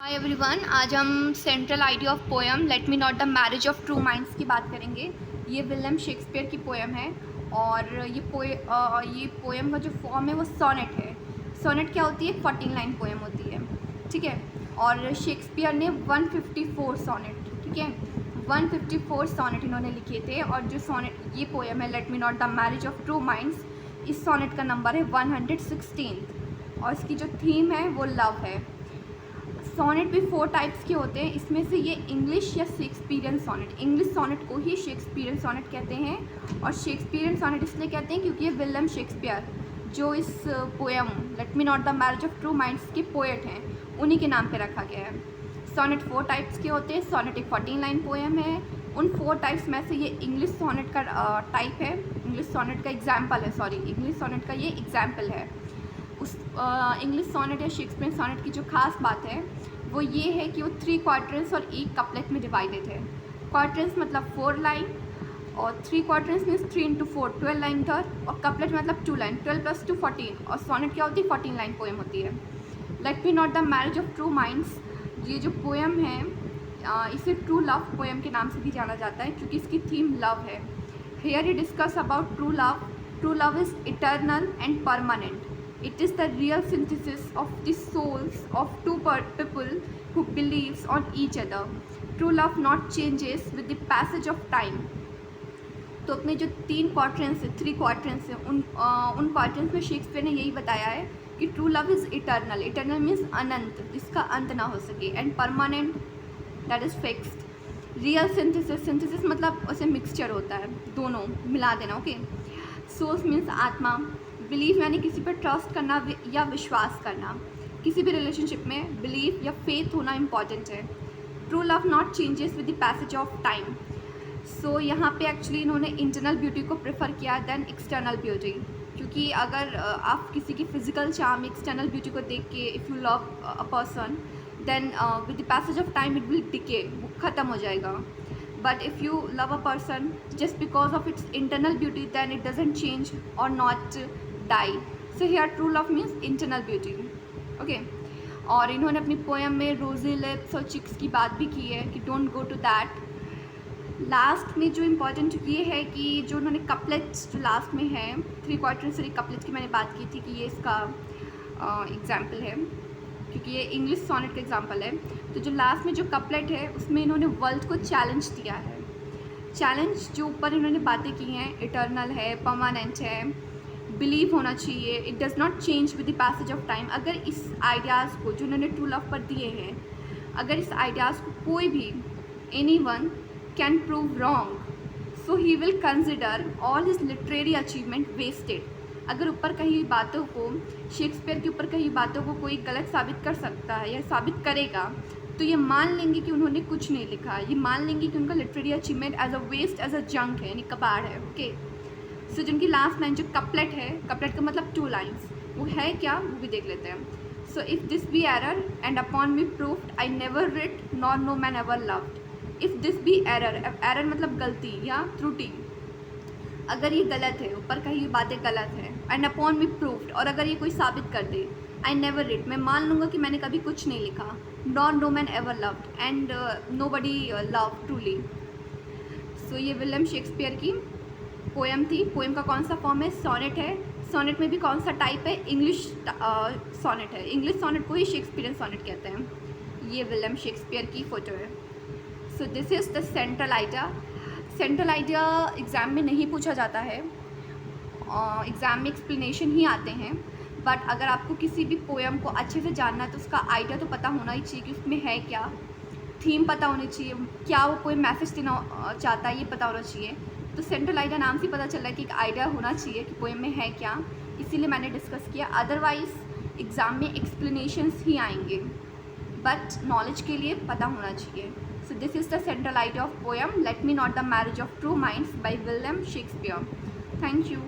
Hi everyone, आज हम central idea of poem let me not the marriage of true minds की बात करेंगे। ये विलियम शेक्सपियर की पोएम है और ये पोएम का जो फॉर्म है वो सोनेट है। सोनेट क्या होती है? 14 लाइन पोएम होती है, ठीक है। और शेक्सपियर ने 154 सोनेट, ठीक है, 154 सोनेट इन्होंने लिखे थे। और जो सोनेट ये पोएम है let me not the marriage of true minds, इस सोनेट का नंबर है 116 और इसकी जो थीम है वो लव है। सोनेट भी 4 टाइप्स के होते हैं, इसमें से ये इंग्लिश या शेक्सपियरियन सोनेट, इंग्लिश सोनेट को ही शेक्सपियरियन सोनेट कहते हैं। और शेक्सपियरियन सोनेट इसलिए कहते हैं क्योंकि ये विलियम शेक्सपियर जो इस poem let me not the marriage of true minds के पोएट हैं, उन्हीं के नाम पे रखा गया है। सोनेट 4 टाइप्स के होते हैं। सोनेट एक 14 लाइन पोएम है। उन 4 टाइप्स में से ये इंग्लिश सोनेट का टाइप है, इंग्लिश सोनेट का एग्जाम्पल है, इंग्लिश सोनेट का ये एग्जाम्पल है। उस इंग्लिश सोनेट या शेक्सपियर सोनेट की जो खास बात है वो ये है कि वो 3 क्वार्टर्स और 1 कपलेट में डिवाइडेड है। क्वार्टर्स मतलब 4 लाइन और 3 क्वार्टर्स मीन्स 3 × 4 12 लाइन थर, और कपलेट मतलब 2 लाइन 12 + 2 14। और सोनेट क्या होती है? 14 लाइन पोएम होती है। Let me not the marriage of true minds, ये जो पोएम है इसे ट्रू लव पोएम के नाम से भी जाना जाता है क्योंकि इसकी थीम लव है। Here he discuss about true love. True love is eternal and permanent. It is the real synthesis of the souls of two people who believes on each other. True love not changes with the passage of time. तो अपने जो 3 quarters है, 3 quarters है, उन quarters में Shakespeare ने यही बताया है कि true love is eternal. Eternal means अनंत, जिसका अंत ना हो सके, and permanent that is fixed. Real synthesis, synthesis मतलब उसे मिक्सचर होता है, दोनों मिला देना, ओके. सोल्स मीन्स आत्मा. बिलीव यानी किसी पर ट्रस्ट करना या विश्वास करना. किसी भी रिलेशनशिप में बिलीव या फेथ होना इम्पॉर्टेंट है. True love not changes with the passage of time. So यहाँ पे एक्चुअली इन्होंने इंटरनल ब्यूटी को प्रेफर किया दैन एक्सटर्नल ब्यूटी, क्योंकि अगर आप किसी की फिजिकल चार्म, एक्सटर्नल ब्यूटी को देख के if you love a person then with the passage of time it will decay, वो ख़त्म हो जाएगा. But if you love a person just because of its internal beauty, then it doesn't change or not die. So here true love means internal beauty. Okay. और इन्होंने अपनी poem में रोजी lips और चिक्स की बात भी की है कि don't go to that. Last में जो इम्पोर्टेंट ये है कि जो उन्होंने कपलेट्स जो लास्ट में है 3 क्वार्टर से कपलेट्स की मैंने बात की थी कि ये इसका एग्जाम्पल है क्योंकि ये इंग्लिश सोनेट का एग्जाम्पल है. तो जो लास्ट में जो कपलेट है उसमें इन्होंने वर्ल्ड को चैलेंज दिया है. चैलेंज जो ऊपर इन्होंने बातें की हैं, इटर्नल है, परमानेंट है, बिलीव होना चाहिए, it does not change with the passage of time. अगर इस आइडियाज़ को जो उन्होंने ट्रू लव पर दिए हैं, अगर इस आइडियाज़ को कोई भी anyone can prove wrong, so he will consider all his literary achievement wasted. अगर ऊपर कही बातों को, शेक्सपियर के ऊपर कही बातों को कोई गलत साबित कर सकता है या साबित करेगा, तो ये मान लेंगे कि उन्होंने कुछ नहीं लिखा. ये मान लेंगे कि उनका literary achievement as a waste, as a junk है, यानी कबाड़ है. ओके. सो जिनकी लास्ट लाइन जो कपलेट है, कपलेट का मतलब 2 लाइन्स, वो है क्या वो भी देख लेते हैं. So if this be error and upon me proved I never writ nor no man ever loved. If this be error, error मतलब गलती या त्रुटि, अगर ये गलत है, ऊपर कही ये बातें गलत है, एंड अपॉन मी प्रूफ्ड, और अगर ये कोई साबित कर दे, आई नेवर रिड, मैं मान लूँगा कि मैंने कभी कुछ नहीं लिखा, nor no man ever loved and nobody love truly. So ये विलियम शेक्सपियर की पोएम थी. पोएम का कौन सा फॉर्म है? सोनेट है. सोनेट में भी कौन सा टाइप है? इंग्लिश सोनेट है. इंग्लिश सोनेट को ही शेक्सपियरियन सोनेट कहते हैं. ये विलियम शेक्सपियर की फ़ोटो है. So this is the central idea. Central idea exam में नहीं पूछा जाता है, एग्ज़ाम में एक्सप्लेनेशन ही आते हैं. बट अगर आपको किसी भी पोएम को अच्छे से जानना है तो उसका आइडिया तो पता होना ही चाहिए कि उसमें है क्या, थीम पता होनी चाहिए, क्या वो कोई मैसेज देना चाहता है ये पता होना चाहिए. तो सेंट्रल आइडिया नाम से पता चल रहा है कि एक आइडिया होना चाहिए कि पोएम में है क्या, इसीलिए मैंने डिस्कस किया. अदरवाइज़ एग्ज़ाम में एक्सप्लेनेशंस ही आएंगे, बट नॉलेज के लिए पता होना चाहिए. So this is the central idea of poem Let Me Not the Marriage of True Minds by William Shakespeare. Thank you.